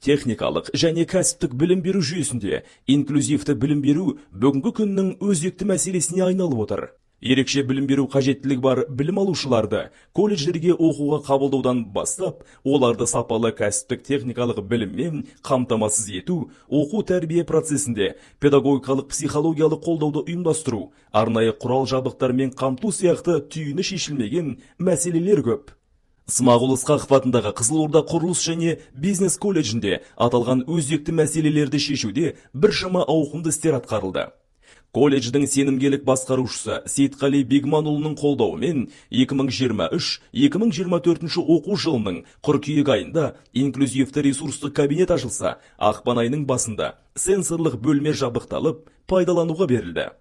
техникалық және кәсіптік білім беру жүйесінде инклюзивті білім беру бүгінгі күннің өзекті мәселесіне айналып отыр. Ерекше білім беру қажеттілік бар білім алушыларды колледждерге оқуға қабылдаудан бастап, оларды сапалы кәсіптік техникалық біліммен қамтамасыз ету, оқу тәрбие процесінде педагогикалық психологиялық қолдауды ұйымдастыру, арнайы құрал жабдықтармен қамту сияқты түйіні шешілмеген мәселелер көп. Смағұл Ысқақов атындағы Қызылорда құрылыс және бизнес колледжінде аталған өзекті мәселелерді шешуде біршама ауқымды істер атқарылды. Колледждің сенімгерлік басқарушысы Сейтқали Бегманұлының қолдауымен 2023-2024 оқу жылының қыркүйек айында инклюзивті ресурстық кабинет ашылса, ақпан айының басында сенсорлық бөлме жабдықталып, пайдалануға берілді.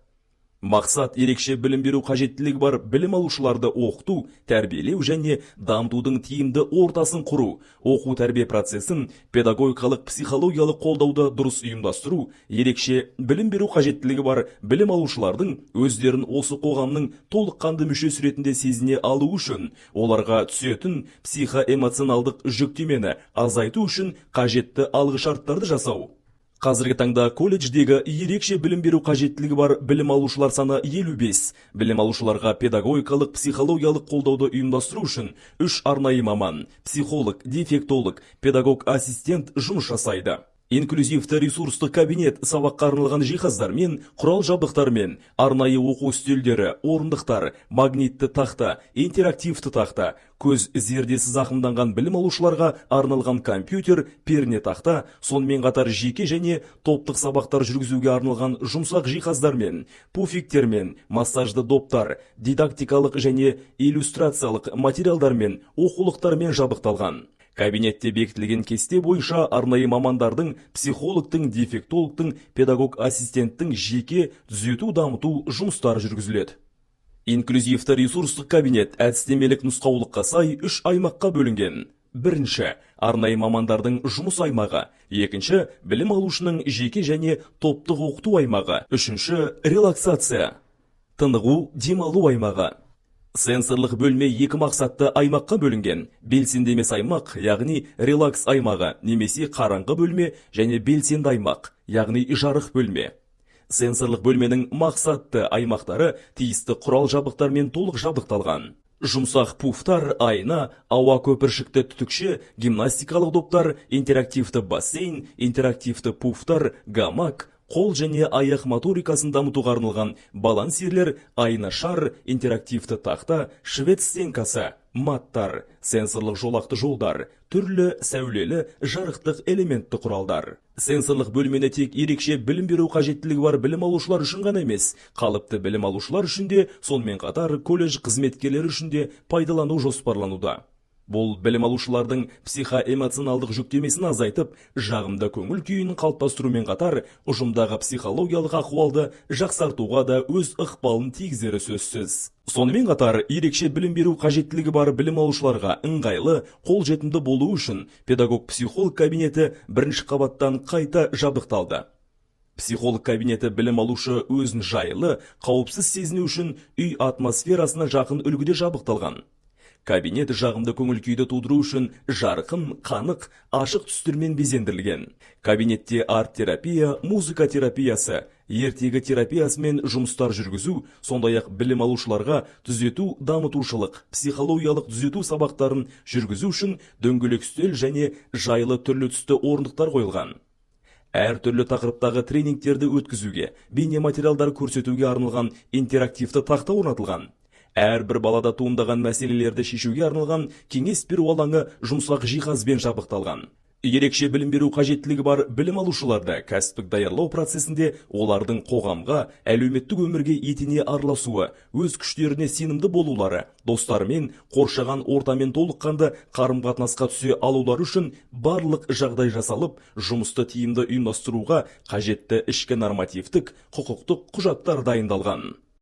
Мақсат ерекше білім беру қажеттілігі бар білім алушыларды оқыту, тәрбиелеу және дамытудың тиімді ортасын құру, оқу тәрбие процесін педагогикалық психологиялық қолдауды дұрыс ұйымдастыру, ерекше білім беру қажеттілігі бар білім алушылардың өздерін осы қоғамның толыққанды мүшесі ретінде сезіне алу үшін, оларға түсетін психоэмоционалдық жүктемені азайту үшін қажетті алғышарттарды жасау. Қазіргі таңда колледждегі ерекше білім беру қажеттілігі бар білім алушылар саны 55. Білім алушыларға педагогикалық психологиялық қолдауды ұйымдастыру үшін 3 арнайы маман, психолог, дефектолог, педагог-ассистент жұмыс жасайды. Инклюзивті ресурстық кабинет сабаққа арналған жиһаздармен, құрал жабдықтармен, арнайы оқу үстелдері, орындықтар, магнитті тақта, интерактивті тақта, көз зердесі зақымданған білім алушыларға арналған компьютер, перне тақта, сонымен қатар жеке және топтық сабақтар жүргізуге арналған жұмсақ жиһаздармен, пуфиктермен, массажды доптар, дидактикалық және иллюстрациялық материалдармен, оқулықтармен жабдықталған. Кабинетте бекітілген кесте бойынша арнайы мамандардың, психологтың, дефектологтың, педагог-ассистенттің жеке түзету дамыту жұмыстары жүргізіледі. Инклюзивті ресурстық кабинет әдістемелік нұсқаулыққа сай 3 аймаққа бөлінген. Бірінші, арнайы мамандардың жұмыс аймағы. Екінші, білім алушының жеке және топтық оқыту аймағы. Үшінші, релаксация, тынығу, демалу аймағы. Сенсорлық бөлме 2 мақсатты аймаққа бөлінген. Белсенді емес аймақ, яғни релакс аймағы, немесе қараңғы бөлме және белсенді аймақ, яғни жарық бөлме. Сенсорлық бөлменің мақсатты аймақтары тиісті құрал жабдықтармен толық жабдықталған. Жұмсақ пуфтар, айна, ауа көпіршікті түтікше, гимнастикалық доптар, интерактивті бассейн, интерактивті пуфтар, гамак, қол және аяқ моторикасын дамытуға арналған балансирлер, айна шар, интерактивті тақта, швед стенкасы, маттар, сенсорлық жолақты жолдар, түрлі сәулелі жарықтық элементті құралдар. Сенсорлық бөлмені тек ерекше білім беру қажеттілігі бар білім алушылар үшін ғана емес, қалыпты білім алушылар үшін де, сонымен қатар колледж қызметкерлері үшін де пайдалану жоспарлануда. Бұл білім алушылардың психоэмоционалдық жүктемесін азайтып, жағымды көңіл күйін қалыптастырумен қатар, ұжымдағы психологиялық ахуалды жақсартуға да өз ықпалын тигізері сөзсіз. Сонымен қатар, ерекше білім беру қажеттілігі бар білім алушыларға ыңғайлы, қолжетімді болу үшін педагог-психолог кабинеті 1-ші қабаттан қайта жабдықталды. Психолог кабинеті білім алушы өзін жайлы, қауіпсіз сезіну үшін үй атмосферасына жақын үлгіде жабдықталған. Кабинет жағымды көңіл күйді тудыру үшін жарқын, қанық, ашық түстермен безендірілген. Кабинетте арт-терапия, музыка терапиясы, ертегі терапиясымен жұмыстар жүргізу, сондай-ақ білім алушыларға түзету, дамытушылық, психологиялық түзету сабақтарын жүргізу үшін дөңгелек үстел және жайлы түрлі түсті орындықтар қойылған. Әр түрлі тақырыптағы тренингтерді өткізуге, бейнематериалдар көрсетуге арналған интерактивті тақта орнатылған. Әрбір балада туындаған мәселелерді шешуге арналған кеңес беру алаңы жұмсақ жиһазбен жабдықталған. Ерекше білім беру қажеттілігі бар білім алушыларды кәсіптік даярлау процесінде олардың қоғамға, әлеуметтік өмірге етене араласуы, өз күштеріне сенімді болулары, достарымен, қоршаған ортамен толыққанды қарым-қатынасқа түсе алулары үшін барлық жағдай жасалып, жұмысты тиімді ұйымдастыруға қажетті ішкі нормативтік, құқықтық құжаттар дайындалған.